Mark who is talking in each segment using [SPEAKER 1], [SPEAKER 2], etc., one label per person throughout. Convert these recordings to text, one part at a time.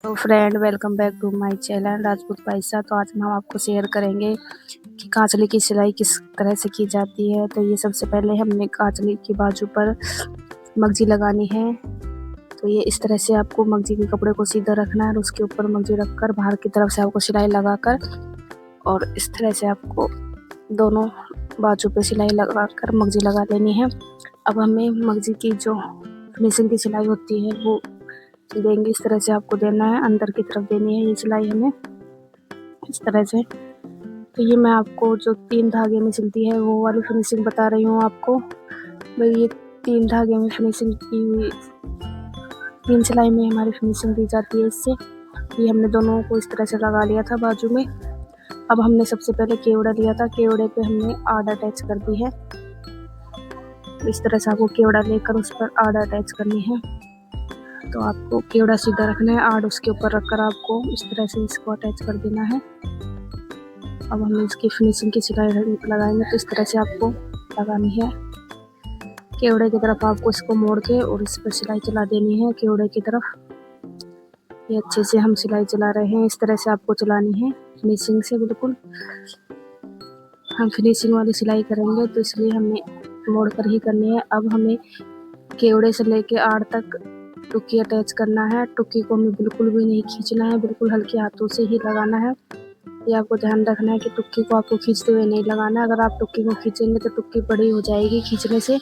[SPEAKER 1] तो friend welcome back to my channel Rajput Paisa. तो आज हम आपको शेयर करेंगे कि कांचली की सिलाई किस तरह से की जाती है। तो ये सबसे पहले हमने कांचली की बाजू पर मगजी लगानी है। तो ये इस तरह से आपको मगजी के कपड़े को सीधा रखना है और उसके ऊपर मगजी रखकर बाहर की तरफ से आपको सिलाई लगाकर और इस तरह से आपको दोनों बाजू पे सिलाई लगाकर मगजी लगा लेनी है। अब हमें मगजी की जो फिनिशिंग की सिलाई होती है वो देंगे, इस तरह से आपको देना है, अंदर की तरफ देनी है ये सिलाई हमें इस तरह से। तो ये मैं आपको जो 3 धागे में सिलती है वो वाली फिनिशिंग बता रही हूँ आपको। भाई ये 3 धागे में फिनिशिंग की हुई 3 सिलाई में हमारी फिनिशिंग दी जाती है इससे। ये हमने दोनों को इस तरह से लगा लिया था बाजू में। अब हमने सबसे पहले केवड़ा लिया था, केवड़े पे हमने आड़ अटैच कर दी है। इस तरह से आपको केवड़ा लेकर उस पर आड़ अटैच करनी है। तो आपको केवड़ा सीधा रखना है, आड़ उसके ऊपर रखकर आपको इस तरह से इसको अटैच कर देना है। अब हम इसकी फिनिशिंग की सिलाई लगाएंगे तो इस तरह से आपको लगानी है। केवड़े की तरफ आपको इसको मोड़ के और इस पर सिलाई चला देनी है केवड़े की तरफ। ये अच्छे से हम सिलाई चला रहे हैं, इस तरह से आपको चलानी है फिनिशिंग से। बिल्कुल हम फिनिशिंग वाली सिलाई करेंगे तो इसलिए हमें मोड़ कर ही करनी है। अब हमें केवड़े से लेके आड़ तक टुक्की अटैच करना है। टुक्की को हमें बिल्कुल भी नहीं खींचना है, बिल्कुल हल्के हाथों से ही लगाना है। ये आपको ध्यान रखना है कि टुक्की को आपको खींचते हुए नहीं लगाना है। अगर आप टुक्की को खींचेंगे तो टुक्की बड़ी हो जाएगी खींचने से।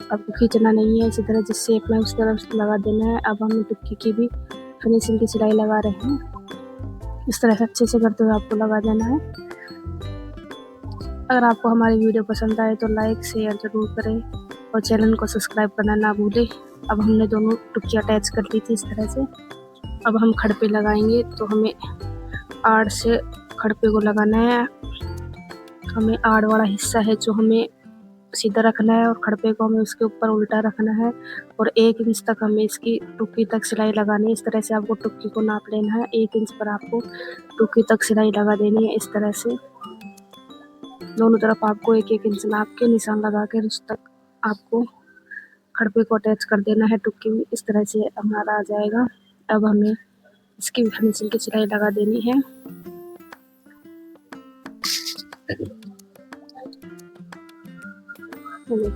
[SPEAKER 1] आपको खींचना नहीं है, इसी तरह जिस शेप में उस तरफ लगा देना है। अब हम टुक्की की भी फिनिशिंग की सिलाई लगा रहे हैं, इस तरह से अच्छे से करते हुए आपको लगा देना है। अगर आपको हमारी वीडियो पसंद आए तो लाइक शेयर ज़रूर करें और चैनल को सब्सक्राइब करना ना भूलें। अब हमने दोनों टुक्की अटैच कर दी थी इस तरह से। अब हम खड़पे लगाएंगे तो हमें आड़ से खड़पे को लगाना है। हमें आड़ वाला हिस्सा है जो हमें सीधा रखना है और खड़पे को हमें उसके ऊपर उल्टा रखना है और 1 इंच तक हमें इसकी टुक्की तक सिलाई लगानी है। इस तरह से आपको टुक्की को नाप लेना है, 1 इंच पर आपको टुक्की तक सिलाई लगा देनी है। इस तरह से दोनों तरफ आपको 1-1 इंच नाप के निशान लगा कर उस तक आपको खड़पे को अटैच कर देना है टुक्की में। इस तरह से हमारा आ जाएगा। अब हमें इसकी फिनिशिंग की सिलाई लगा देनी है।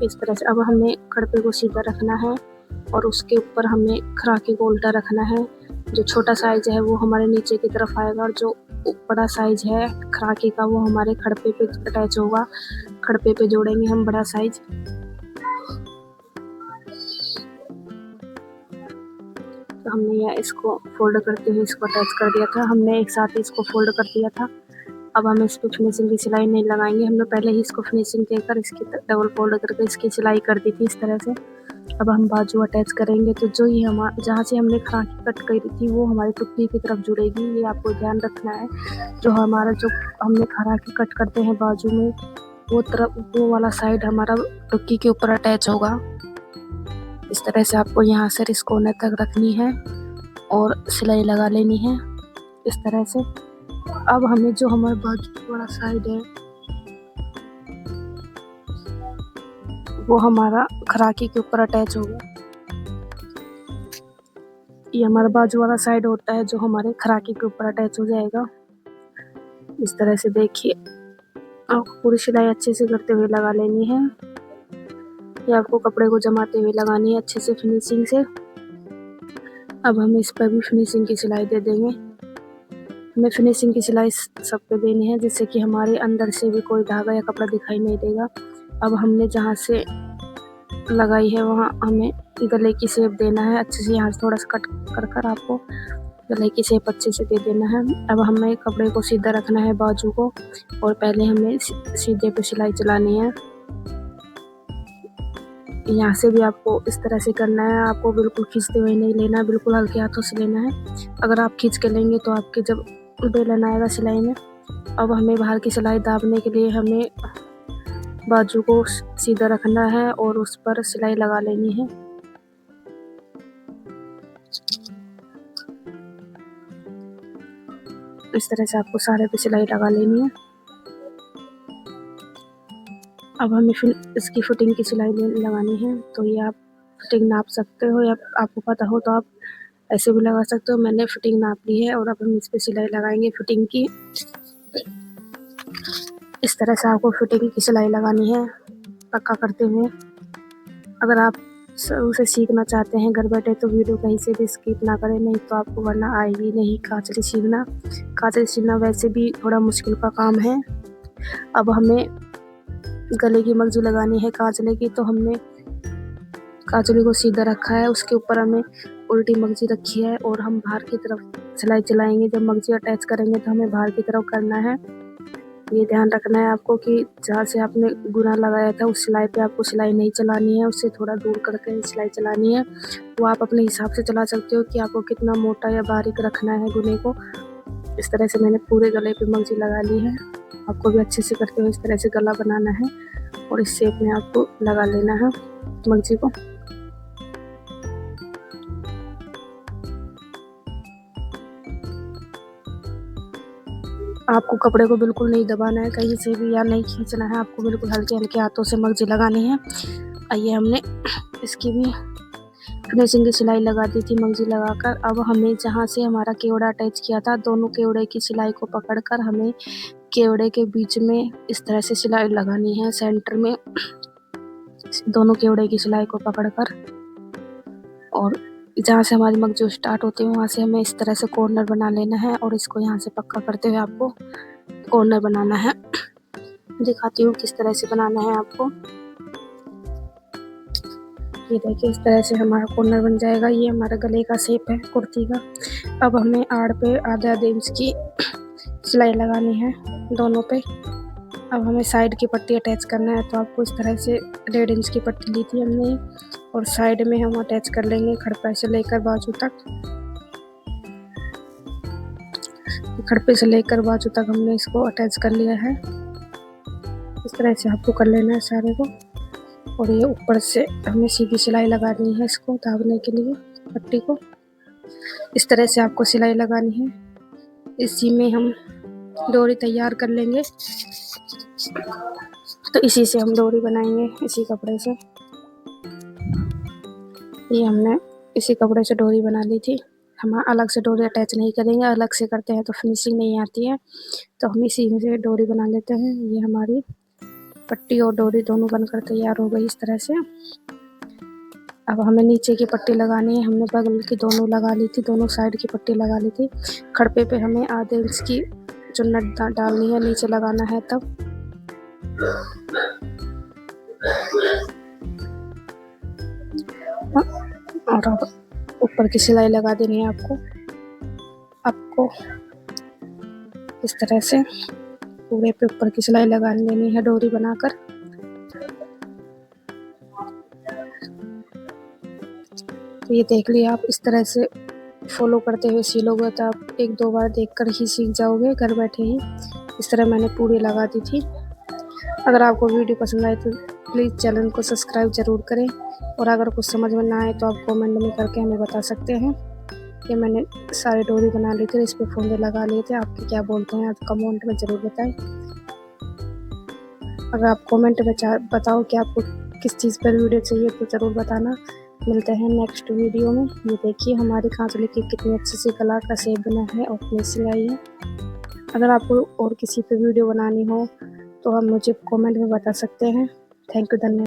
[SPEAKER 1] इस तरह से अब हमें खड़पे को सीधा रखना है और उसके ऊपर हमें खराकी को उल्टा रखना है। जो छोटा साइज है वो हमारे नीचे की तरफ आएगा और जो बड़ा साइज है खराकी का वो हमारे खड़पे पे अटैच होगा। खड़पे पे जोड़ेंगे हम बड़ा साइज। तो हमने यह इसको फोल्ड करते हुए इसको अटैच कर दिया था, हमने एक साथ ही इसको फोल्ड कर दिया था। अब हम इस पर फिनिशिंग की सिलाई नहीं लगाएंगे, हमने पहले ही इसको फिनिशिंग देकर इसकी डबल फोल्ड करके इसकी सिलाई कर दी थी इस तरह से। अब हम बाजू अटैच करेंगे तो जो ये जहाँ से हमने खराकी कट करी थी वो हमारी टुक्की की तरफ जुड़ेगी। ये आपको ध्यान रखना है। जो हमने खराकी कट करते हैं बाजू में वो वाला साइड हमारा टुक्की के ऊपर अटैच होगा। इस तरह से आपको यहाँ से इस कोने तक रखनी है और सिलाई लगा लेनी है इस तरह से। अब हमें जो हमारा बाजू वाला साइड है वो हमारा खराकी के ऊपर अटैच होगा। ये हमारा बाजू वाला साइड होता है जो हमारे खराकी के ऊपर अटैच हो जाएगा। इस तरह से देखिए आपको पूरी सिलाई अच्छे से करते हुए लगा लेनी है। ये आपको कपड़े को जमाते हुए लगानी है अच्छे से फिनिशिंग से। अब हम इस पर भी फिनिशिंग की सिलाई दे देंगे। हमें फिनिशिंग की सिलाई सब पे देनी है जिससे कि हमारे अंदर से भी कोई धागा या कपड़ा दिखाई नहीं देगा। अब हमने जहाँ से लगाई है वहाँ हमें गले की शेप देना है अच्छे से। यहाँ से थोड़ा सा कट कर आपको गले की शेप अच्छे से दे देना है। अब हमें कपड़े को सीधा रखना है बाजू को और पहले हमें सीधे पे सिलाई चलानी है। यहाँ से भी आपको इस तरह से करना है, आपको बिल्कुल खींचते हुए नहीं लेना है, बिल्कुल हल्के हाथों से लेना है। अगर आप खींच के लेंगे तो आपके जब बेलन आएगा सिलाई में। अब हमें बाहर की सिलाई दाबने के लिए हमें बाजू को सीधा रखना है और उस पर सिलाई लगा लेनी है। इस तरह से आपको सारे पे सिलाई लगा लेनी है। अब हमें फिर इसकी फिटिंग की सिलाई लगानी है। तो ये आप फिटिंग नाप सकते हो या आपको पता हो तो आप ऐसे भी लगा सकते हो। मैंने फिटिंग नाप ली है और अब हम इस पे सिलाई लगाएंगे फिटिंग की। इस तरह से आपको फिटिंग की सिलाई लगानी है पक्का करते हुए। अगर आप शुरू से सीखना चाहते हैं घर बैठे तो वीडियो कहीं से भी स्किप ना करें, नहीं तो आपको वरना आएगी नहीं कांचली सीखना। कांचली सीखना वैसे भी थोड़ा मुश्किल का काम है। अब हमें गले की मगजी लगानी है कांचले की, तो हमने कांचले को सीधा रखा है, उसके ऊपर हमें उल्टी मगजी रखी है और हम बाहर की तरफ सिलाई चलाएंगे। जब मगजी अटैच करेंगे तो हमें बाहर की तरफ करना है। ये ध्यान रखना है आपको कि जहाँ से आपने गुना लगाया था उस सिलाई पे आपको सिलाई नहीं चलानी है, उससे थोड़ा दूर करके सिलाई चलानी है। वो आप अपने हिसाब से चला सकते हो कि आपको कितना मोटा या बारीक रखना है गुने को। इस तरह से मैंने पूरे गले पे मगजी लगा ली है। आपको भी अच्छे से करते हुए इस तरह से गला बनाना है और इस शेप में आपको लगा लेना है मगजी को। आपको कपड़े को बिल्कुल नहीं दबाना है कहीं से भी या नहीं खींचना है, आपको बिल्कुल हल्के हल्के हाथों से मगजी लगानी है। आइए हमने इसकी भी फिनिशिंग की सिलाई लगा दी थी मगजी लगाकर। अब हमें जहाँ से हमारा केवड़ा अटैच किया था दोनों केवड़े की सिलाई को पकड़कर हमें केवड़े के बीच में इस तरह से सिलाई लगानी है, सेंटर में दोनों केवड़े की सिलाई को पकड़कर। और जहाँ से हमारी मगजी स्टार्ट होती है वहाँ से हमें इस तरह से कॉर्नर बना लेना है और इसको यहाँ से पक्का करते हुए आपको कॉर्नर बनाना है। दिखाती हूँ किस तरह से बनाना है आपको। ये देखिए इस तरह से हमारा कॉर्नर बन जाएगा। ये हमारा गले का शेप है कुर्ती का। अब हमें आड़ पे आधे इंच की सिलाई लगानी है दोनों पे। अब हमें साइड की पट्टी अटैच करना है, तो आपको इस तरह से 1.5 इंच की पट्टी ली थी हमने और साइड में हम अटैच कर लेंगे खड़पे से लेकर बाजू तक। खड़पे से लेकर बाजू तक हमने इसको अटैच कर लिया है। इस तरह से आपको कर लेना है सारे को। और ये ऊपर से हमें सीधी सिलाई लगानी है इसको दाबने के लिए पट्टी को। इस तरह से आपको सिलाई लगानी है। इसी में हम डोरी तैयार कर लेंगे, तो इसी से हम डोरी बनाएंगे इसी कपड़े से। ये हमने इसी कपड़े से डोरी बना ली थी। हम अलग से डोरी अटैच नहीं करेंगे, अलग से करते हैं तो फिनिशिंग नहीं आती है, तो हम इसी से डोरी बना लेते हैं। ये हमारी पट्टी और डोरी दोनों बनकर तैयार हो गई इस तरह से। अब हमें नीचे की पट्टी लगानी है। हमने बगल की दोनों लगा ली थी, दोनों साइड की पट्टी लगा ली थी। खड़पे पे हमें आधे इंच की चुन्नट डालनी है, नीचे लगाना है तब। और अब ऊपर की सिलाई लगा देनी है आपको इस तरह से पूरे पे ऊपर की सिलाई लगा लेनी है डोरी बनाकर। तो ये देख लिया आप, इस तरह से फॉलो करते हुए सिलोगे तो आप 1-2 बार देखकर ही सीख जाओगे घर बैठे ही। इस तरह मैंने पूरी लगा दी थी। अगर आपको वीडियो पसंद आए तो प्लीज़ चैनल को सब्सक्राइब ज़रूर करें, और अगर कुछ समझ में ना आए तो आप कमेंट में करके हमें बता सकते हैं। ये मैंने सारे डोरी बना ली थी, इस पर फंदे लगा लिए थे। आपके क्या बोलते हैं आप कमेंट में ज़रूर बताएं। अगर आप कमेंट में बताओ कि आपको किस चीज़ पर वीडियो चाहिए तो ज़रूर बताना। मिलते हैं नेक्स्ट वीडियो में। ये देखिए हमारी कांचले की कितनी अच्छी सी गला का शेप बना है और फिनिशिंग आई है। अगर आपको और किसी पे वीडियो बनानी हो तो आप मुझे कमेंट में बता सकते हैं। थैंक यू, धन्यवाद।